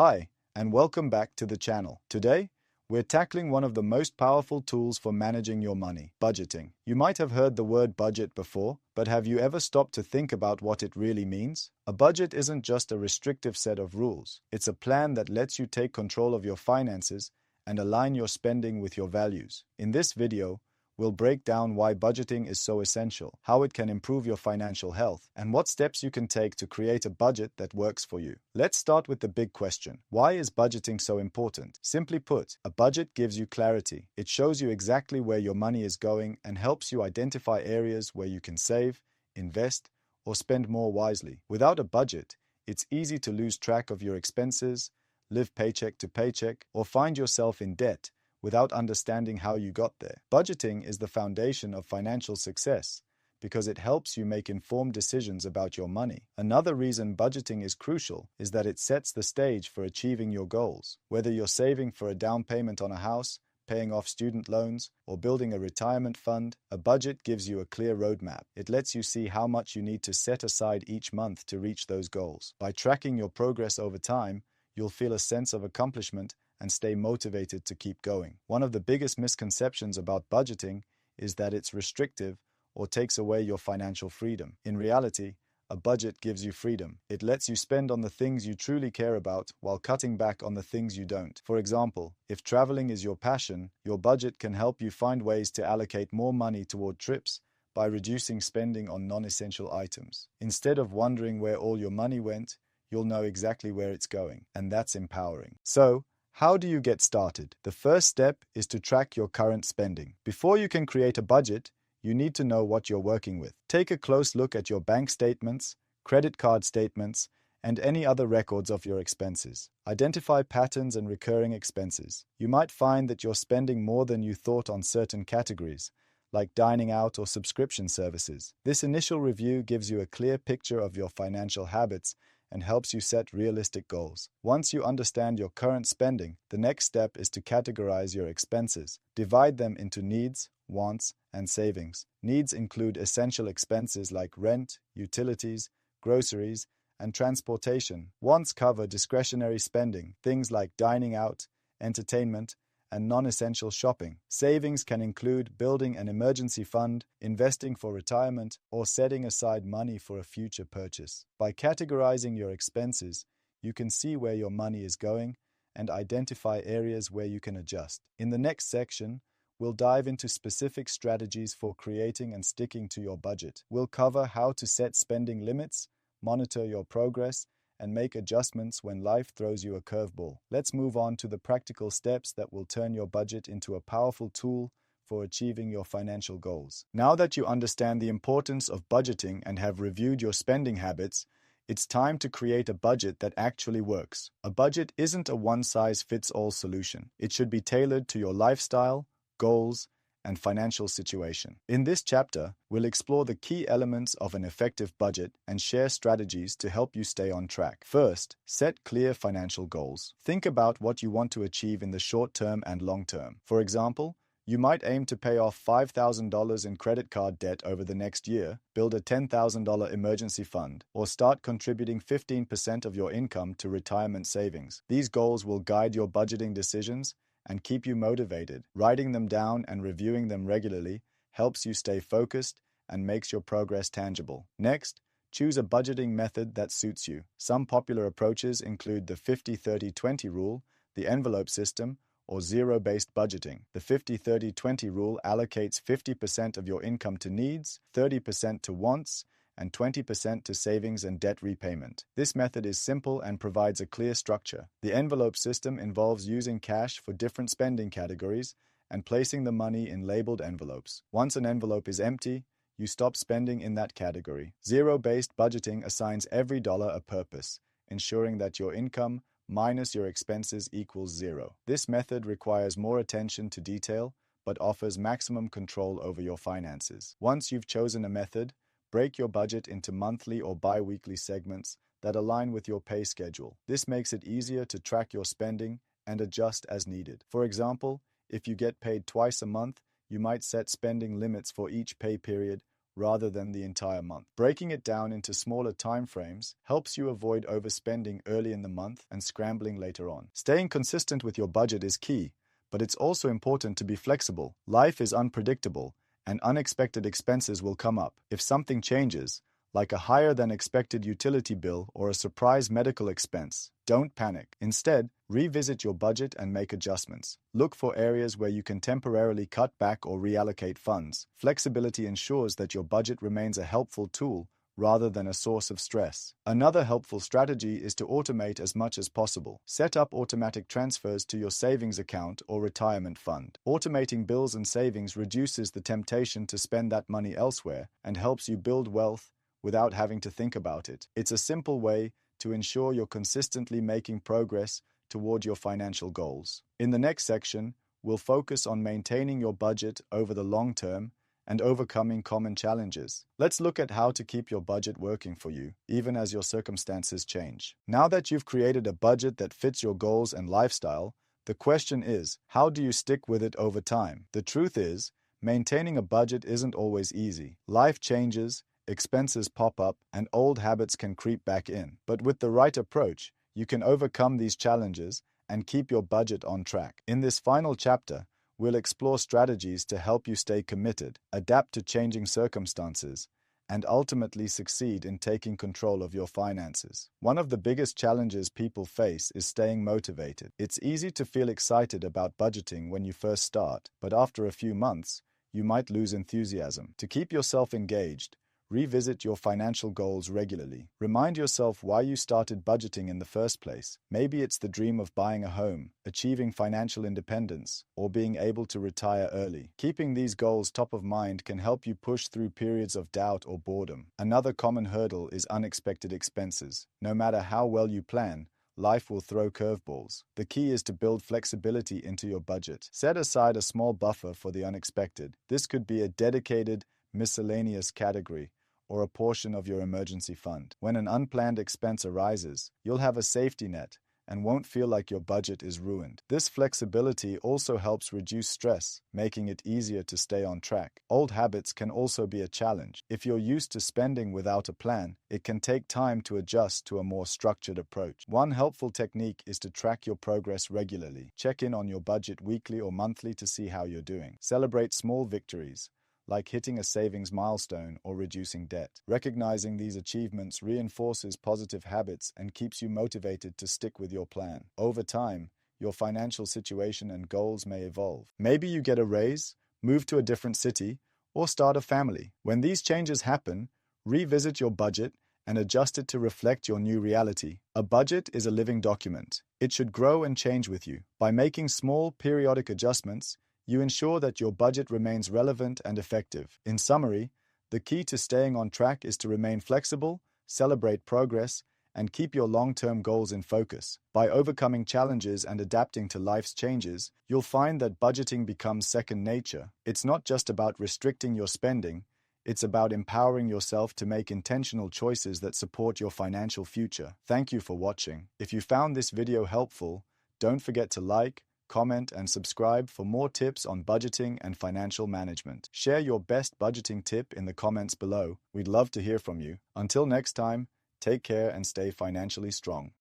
Hi, and welcome back to the channel. Today, we're tackling one of the most powerful tools for managing your money, budgeting. You might have heard the word budget before, but have you ever stopped to think about what it really means? A budget isn't just a restrictive set of rules. It's a plan that lets you take control of your finances and align your spending with your values. In this video, we'll break down why budgeting is so essential, how it can improve your financial health, and what steps you can take to create a budget that works for you. Let's start with the big question. Why is budgeting so important? Simply put, a budget gives you clarity. It shows you exactly where your money is going and helps you identify areas where you can save, invest, or spend more wisely. Without a budget, it's easy to lose track of your expenses, live paycheck to paycheck, or find yourself in debt without understanding how you got there. Budgeting is the foundation of financial success because it helps you make informed decisions about your money. Another reason budgeting is crucial is that it sets the stage for achieving your goals. Whether you're saving for a down payment on a house, paying off student loans, or building a retirement fund, a budget gives you a clear roadmap. It lets you see how much you need to set aside each month to reach those goals. By tracking your progress over time, you'll feel a sense of accomplishment and stay motivated to keep going. One of the biggest misconceptions about budgeting is that it's restrictive or takes away your financial freedom. In reality, a budget gives you freedom. It lets you spend on the things you truly care about while cutting back on the things you don't. For example, if traveling is your passion, your budget can help you find ways to allocate more money toward trips by reducing spending on non-essential items. Instead of wondering where all your money went, you'll know exactly where it's going, and that's empowering. So, how do you get started? The first step is to track your current spending. Before you can create a budget, you need to know what you're working with. Take a close look at your bank statements, credit card statements, and any other records of your expenses. Identify patterns and recurring expenses. You might find that you're spending more than you thought on certain categories, like dining out or subscription services. This initial review gives you a clear picture of your financial habits and helps you set realistic goals. Once you understand your current spending, the next step is to categorize your expenses. Divide them into needs, wants, and savings. Needs include essential expenses like rent, utilities, groceries, and transportation. Wants cover discretionary spending, things like dining out, entertainment, and non-essential shopping. Savings can include building an emergency fund, investing for retirement, or setting aside money for a future purchase. By categorizing your expenses, you can see where your money is going and identify areas where you can adjust. In the next section, we'll dive into specific strategies for creating and sticking to your budget. We'll cover how to set spending limits, monitor your progress, and make adjustments when life throws you a curveball. Let's move on to the practical steps that will turn your budget into a powerful tool for achieving your financial goals. Now that you understand the importance of budgeting and have reviewed your spending habits, it's time to create a budget that actually works. A budget isn't a one-size-fits-all solution. It should be tailored to your lifestyle, goals, and financial situation. In this chapter, we'll explore the key elements of an effective budget and share strategies to help you stay on track. First, set clear financial goals. Think about what you want to achieve in the short term and long term. For example, you might aim to pay off $5,000 in credit card debt over the next year, build a $10,000 emergency fund, or start contributing 15% of your income to retirement savings. These goals will guide your budgeting decisions and keep you motivated. Writing them down and reviewing them regularly helps you stay focused and makes your progress tangible. Next, choose a budgeting method that suits you. Some popular approaches include the 50-30-20 rule, the envelope system, or zero-based budgeting. The 50-30-20 rule allocates 50% of your income to needs, 30% to wants, and 20% to savings and debt repayment. This method is simple and provides a clear structure. The envelope system involves using cash for different spending categories and placing the money in labeled envelopes. Once an envelope is empty, you stop spending in that category. Zero-based budgeting assigns every dollar a purpose, ensuring that your income minus your expenses equals zero. This method requires more attention to detail, but offers maximum control over your finances. Once you've chosen a method, break your budget into monthly or bi-weekly segments that align with your pay schedule. This makes it easier to track your spending and adjust as needed. For example, if you get paid twice a month, you might set spending limits for each pay period rather than the entire month. Breaking it down into smaller time frames helps you avoid overspending early in the month and scrambling later on. Staying consistent with your budget is key, but it's also important to be flexible. Life is unpredictable, and unexpected expenses will come up. If something changes, like a higher than expected utility bill or a surprise medical expense, don't panic. Instead, revisit your budget and make adjustments. Look for areas where you can temporarily cut back or reallocate funds. Flexibility ensures that your budget remains a helpful tool rather than a source of stress. Another helpful strategy is to automate as much as possible. Set up automatic transfers to your savings account or retirement fund. Automating bills and savings reduces the temptation to spend that money elsewhere and helps you build wealth without having to think about it. It's a simple way to ensure you're consistently making progress toward your financial goals. In the next section, we'll focus on maintaining your budget over the long term and overcoming common challenges. Let's look at how to keep your budget working for you, even as your circumstances change. Now that you've created a budget that fits your goals and lifestyle, the question is, how do you stick with it over time? The truth is, maintaining a budget isn't always easy. Life changes, expenses pop up, and old habits can creep back in. But with the right approach, you can overcome these challenges and keep your budget on track. In this final chapter, we'll explore strategies to help you stay committed, adapt to changing circumstances, and ultimately succeed in taking control of your finances. One of the biggest challenges people face is staying motivated. It's easy to feel excited about budgeting when you first start, but after a few months, you might lose enthusiasm. To keep yourself engaged, revisit your financial goals regularly. Remind yourself why you started budgeting in the first place. Maybe it's the dream of buying a home, achieving financial independence, or being able to retire early. Keeping these goals top of mind can help you push through periods of doubt or boredom. Another common hurdle is unexpected expenses. No matter how well you plan, life will throw curveballs. The key is to build flexibility into your budget. Set aside a small buffer for the unexpected. This could be a dedicated, miscellaneous category, or a portion of your emergency fund. When an unplanned expense arises, you'll have a safety net and won't feel like your budget is ruined. This flexibility also helps reduce stress, making it easier to stay on track. Old habits can also be a challenge. If you're used to spending without a plan, it can take time to adjust to a more structured approach. One helpful technique is to track your progress regularly. Check in on your budget weekly or monthly to see how you're doing. Celebrate small victories, like hitting a savings milestone or reducing debt. Recognizing these achievements reinforces positive habits and keeps you motivated to stick with your plan. Over time, your financial situation and goals may evolve. Maybe you get a raise, move to a different city, or start a family. When these changes happen, revisit your budget and adjust it to reflect your new reality. A budget is a living document. It should grow and change with you. By making small, periodic adjustments, you ensure that your budget remains relevant and effective. In summary, the key to staying on track is to remain flexible, celebrate progress, and keep your long-term goals in focus. By overcoming challenges and adapting to life's changes, you'll find that budgeting becomes second nature. It's not just about restricting your spending, it's about empowering yourself to make intentional choices that support your financial future. Thank you for watching. If you found this video helpful, don't forget to like, comment, and subscribe for more tips on budgeting and financial management. Share your best budgeting tip in the comments below. We'd love to hear from you. Until next time, take care and stay financially strong.